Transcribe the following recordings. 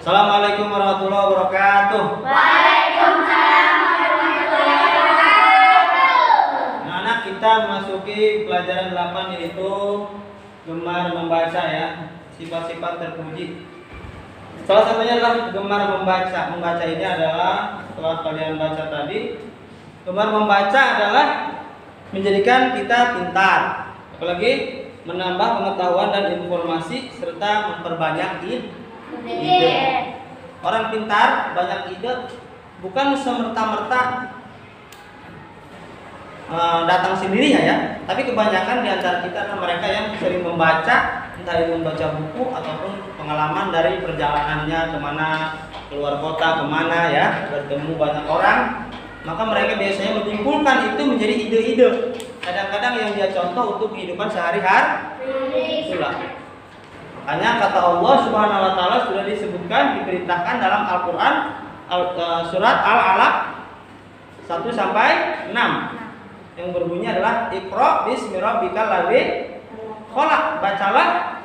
Assalamualaikum warahmatullahi wabarakatuh. Waalaikumsalam warahmatullahi wabarakatuh. Anak-anak, kita memasuki pelajaran 8 yaitu gemar membaca ya, sifat-sifat terpuji. Salah satunya adalah gemar membaca. Membaca ini adalah setelah kalian baca tadi, gemar membaca adalah menjadikan kita pintar, apalagi menambah pengetahuan dan informasi serta memperbanyak ide. Orang pintar banyak ide bukan semerta-merta datang sendirinya ya, tapi kebanyakan di antara kita adalah mereka yang sering membaca, entah itu membaca buku ataupun pengalaman dari perjalanannya kemana, keluar kota kemana ya, bertemu banyak orang, maka mereka biasanya menyimpulkan itu menjadi ide-ide. Kadang-kadang yang dia contoh untuk kehidupan sehari-hari. Itulah. Makanya kata Allah Subhanahu wa taala sudah disebutkan, diperintahkan dalam Al-Qur'an surat Al-Alaq 1 sampai 6 yang berbunyi adalah Iqra bismi rabbikal ladzi khalaq. Bacalah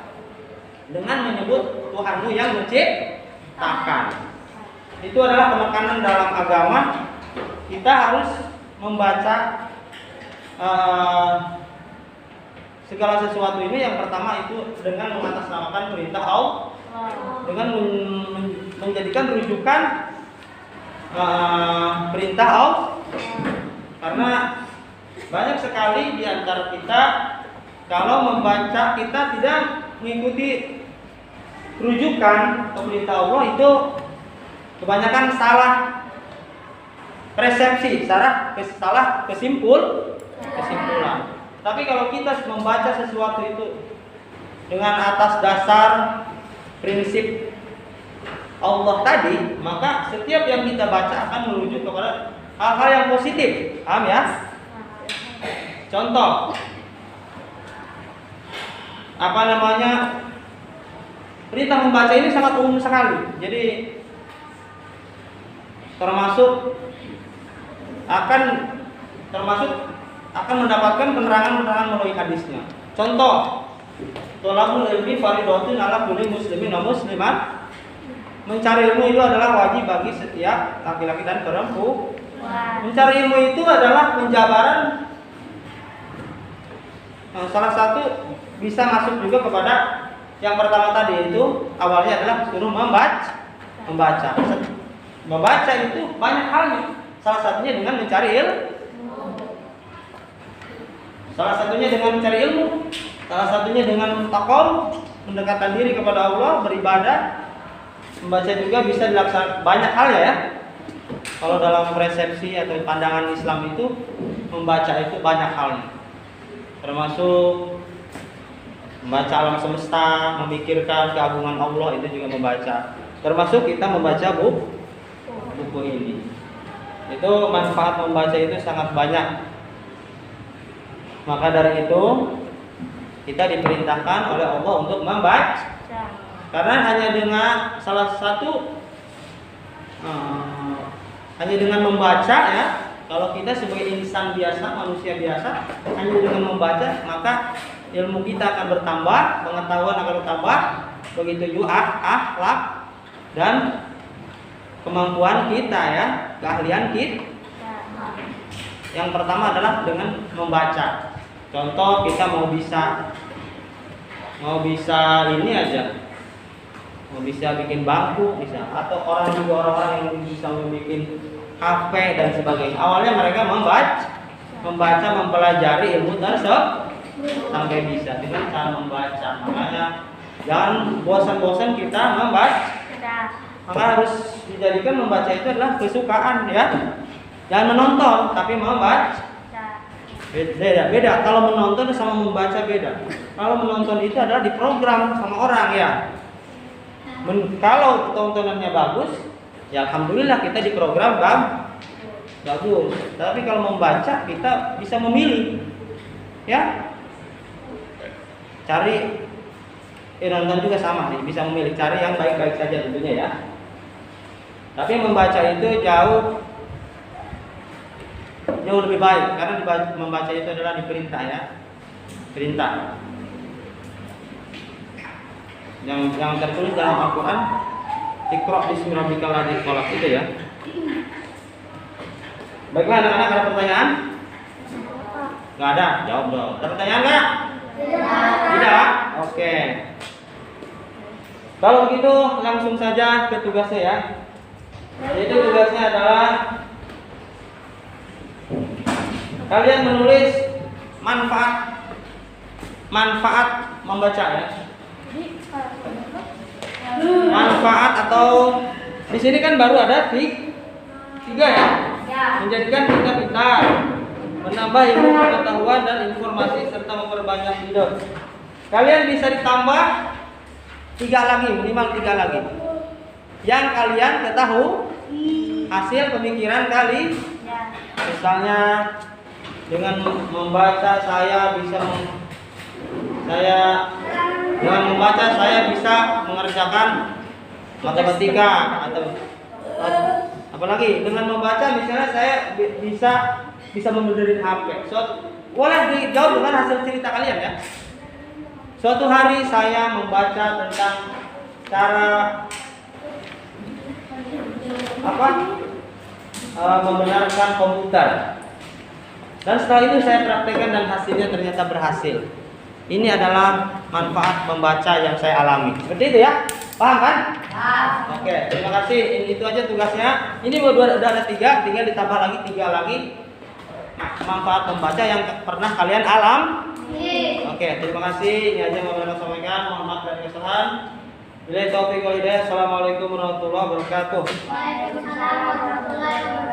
dengan menyebut Tuhanmu yang menciptakan. Itu adalah penekanan dalam agama. Kita harus membaca segala sesuatu ini. Yang pertama itu dengan mengatasnamakan perintah Allah, dengan menjadikan rujukan perintah Allah. Karena banyak sekali di antara kita kalau membaca kita tidak mengikuti rujukan perintah Allah, itu kebanyakan salah persepsi, salah kesimpulan. Tapi kalau kita membaca sesuatu itu dengan atas dasar prinsip Allah tadi, maka setiap yang kita baca akan merujuk kepada hal-hal yang positif. Paham ya? Contoh, perintah membaca ini sangat umum sekali. Jadi termasuk akan mendapatkan penerangan melalui hadisnya. Contoh, thalabul ilmi fardhatun 'ala kulli muslimin wa muslimat. Mencari ilmu itu adalah wajib bagi setiap laki-laki dan perempuan. Mencari ilmu itu adalah penjabaran. Salah satu bisa masuk juga kepada yang pertama tadi, itu awalnya adalah suruh membaca. Membaca itu banyak halnya. Salah satunya dengan mencari ilmu. Salah satunya dengan takwa, mendekatkan diri kepada Allah, beribadah. Membaca juga bisa dilaksanakan banyak hal ya. Kalau dalam persepsi atau pandangan Islam itu, membaca itu banyak halnya. Termasuk membaca alam semesta, memikirkan keagungan Allah, itu juga membaca. Termasuk kita membaca buku ini. Itu manfaat membaca itu sangat banyak. Maka dari itu kita diperintahkan oleh Allah untuk membaca. Karena hanya dengan hanya dengan membaca ya. Kalau kita sebagai insan biasa, manusia biasa, hanya dengan membaca, maka ilmu kita akan bertambah, pengetahuan akan bertambah, begitu juga akhlak dan kemampuan kita ya, keahlian kita. Yang pertama adalah dengan membaca. Contoh, kita mau bisa ini aja, mau bisa bikin bangku bisa, atau orang-orang yang bisa membuat kafe dan sebagainya. Awalnya mereka membaca, mempelajari ilmu tersebut sampai bisa dengan cara membaca. Makanya jangan bosan-bosan kita membaca. Maka harus dijadikan membaca itu adalah kesukaan ya. Jangan menonton, tapi membaca. Beda. Kalau menonton sama membaca beda. Kalau menonton itu adalah diprogram sama orang ya. Kalau tontonannya bagus, ya alhamdulillah kita diprogram bagus. Tapi kalau membaca kita bisa memilih, ya. Cari nonton juga sama nih, bisa memilih, cari yang baik-baik saja tentunya ya. Tapi membaca itu jauh lebih baik, karena membaca itu adalah diperintah ya, perintah. Yang tertulis dalam Al-Quran Iqra bismi rabbikal ladzi khalaq itu ya. Baiklah anak-anak, ada pertanyaan? Nggak ada? Jawab dong. Ada pertanyaan nggak? Tidak? Oke. Kalau begitu langsung saja ke tugasnya ya. Jadi tugasnya adalah kalian menulis manfaat membaca ya. Manfaat atau di sini kan baru ada tiga ya. Menjadikan kita pintar, menambah ilmu pengetahuan dan informasi serta memperbanyak ide. Kalian bisa ditambah 3 lagi, minimal 3 lagi. Yang kalian ketahui hasil pemikiran kali. Misalnya dengan membaca saya bisa mengerjakan matematika atau apalagi dengan membaca misalnya saya bisa membenerin HP. Boleh dijawab dengan hasil cerita kalian ya. Suatu hari saya membaca tentang cara membenarkan komputer. Dan setelah itu saya praktekkan dan hasilnya ternyata berhasil. Ini adalah manfaat membaca yang saya alami. Seperti itu ya? Paham kan? Oke, terima kasih. Ini itu aja tugasnya. Ini udah ada 3, tinggal ditambah lagi 3 lagi. Manfaat membaca yang pernah kalian Oke, terima kasih. Ini aja yang mau saya sampaikan. Mohon maaf dan kesalahan. Bila taufiq wal hidayah. Assalamualaikum warahmatullahi wabarakatuh. Waalaikumsalam warahmatullahi wabarakatuh.